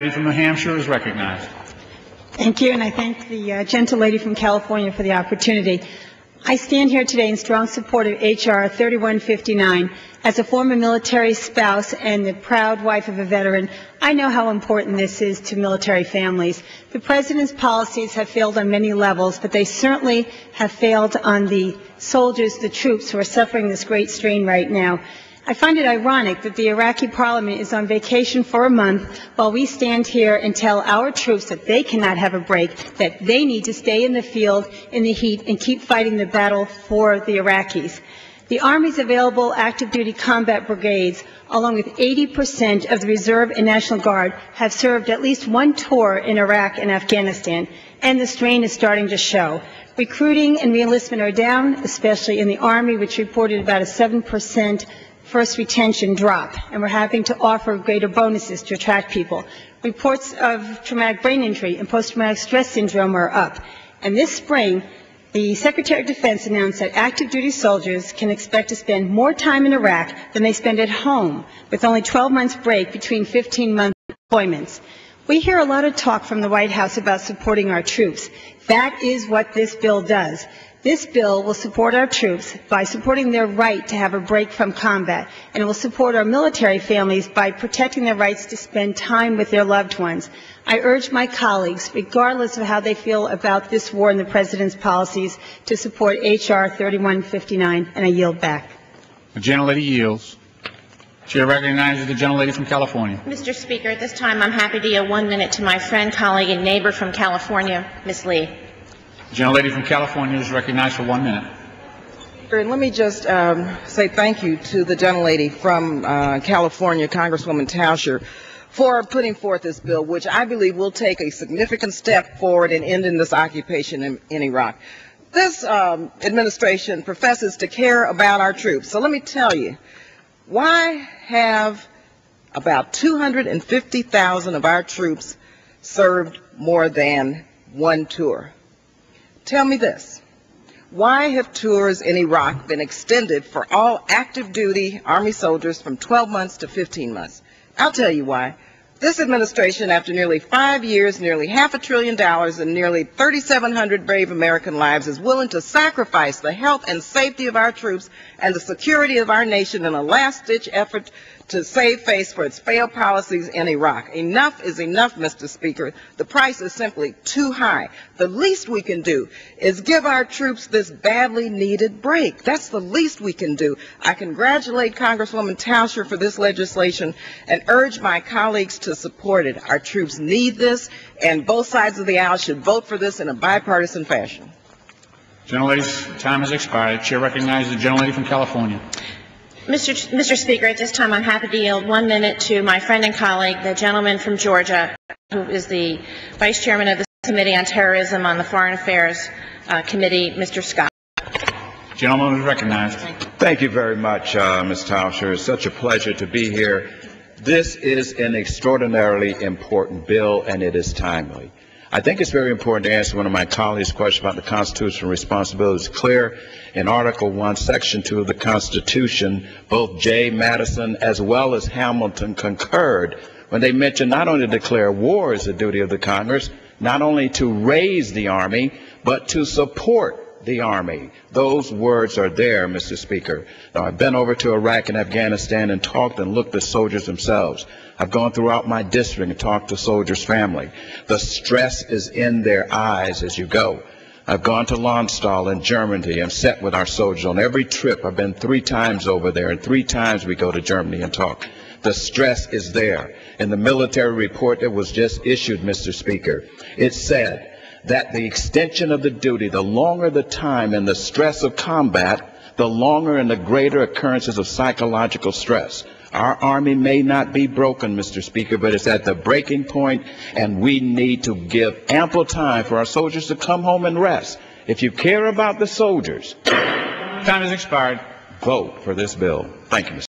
From New Hampshire is recognized. Thank you, and I thank the gentlelady from California for the opportunity. I stand here today in strong support of H.R. 3159. As a former military spouse and the proud wife of a veteran, I know how important this is to military families. The President's policies have failed on many levels, but they certainly have failed on the soldiers, the troops who are suffering this great strain right now. I find it ironic that the Iraqi parliament is on vacation for a month while we stand here and tell our troops that they cannot have a break, that they need to stay in the field in the heat and keep fighting the battle for the Iraqis. The Army's available active duty combat brigades, along with 80% of the Reserve and National Guard, have served at least one tour in Iraq and Afghanistan, and the strain is starting to show. Recruiting and reenlistment are down, especially in the Army, which reported about a 7% first retention drop, and we're having to offer greater bonuses to attract people. Reports of traumatic brain injury and post-traumatic stress syndrome are up. And this spring, the Secretary of Defense announced that active duty soldiers can expect to spend more time in Iraq than they spend at home, with only 12 months break between 15-month deployments. We hear a lot of talk from the White House about supporting our troops. That is what this bill does. This bill will support our troops by supporting their right to have a break from combat, and it will support our military families by protecting their rights to spend time with their loved ones. I urge my colleagues, regardless of how they feel about this war and the President's policies, to support H.R. 3159, and I yield back. The gentlelady yields. Chair recognizes the gentlelady from California. Mr. Speaker, at this time I'm happy to yield 1 minute to my friend, colleague, and neighbor from California, Ms. Lee. The gentlelady from California is recognized for 1 minute. And let me just say thank you to the gentlelady from California, Congresswoman Tauscher, for putting forth this bill, which I believe will take a significant step forward in ending this occupation in Iraq. This administration professes to care about our troops. So let me tell you, why have about 250,000 of our troops served more than one tour? Tell me this. Why have tours in Iraq been extended for all active duty Army soldiers from 12 months to 15 months? I'll tell you why. This administration, after nearly 5 years, nearly $500 billion, and nearly 3,700 brave American lives, is willing to sacrifice the health and safety of our troops and the security of our nation in a last-ditch effort to save face for its failed policies in Iraq. Enough is enough, Mr. Speaker. The price is simply too high. The least we can do is give our troops this badly needed break. That's the least we can do. I congratulate Congresswoman Tauscher for this legislation and urge my colleagues to support it. Our troops need this, and both sides of the aisle should vote for this in a bipartisan fashion. Gentlelady's time has expired. Chair recognizes the gentlelady from California. Mr. Speaker, at this time I'm happy to yield 1 minute to my friend and colleague, the gentleman from Georgia, who is the Vice Chairman of the Committee on Terrorism on the Foreign Affairs Committee, Mr. Scott. Gentleman is recognized. Thank you very much, Ms. Tauscher. It's such a pleasure to be here. This is an extraordinarily important bill, and it is timely. I think it's very important to answer one of my colleagues' question about the constitutional responsibility. It's clear in Article 1, Section 2 of the Constitution, both Jay Madison as well as Hamilton concurred when they mentioned not only to declare war as a duty of the Congress, not only to raise the Army, but to support the Army. Those words are there, Mr. Speaker. Now, I've been over to Iraq and Afghanistan and talked and looked at soldiers themselves. I've gone throughout my district and talked to soldiers' family. The stress is in their eyes as you go. I've gone to Landstuhl in Germany and sat with our soldiers. On every trip, I've been 3 times over there, and 3 times we go to Germany and talk. The stress is there. In the military report that was just issued, Mr. Speaker, it said that the extension of the duty, the longer the time and the stress of combat, the longer and the greater occurrences of psychological stress. Our Army may not be broken, Mr. Speaker, but it's at the breaking point, and we need to give ample time for our soldiers to come home and rest. If you care about the soldiers, time has expired. Vote for this bill. Thank you, Mr.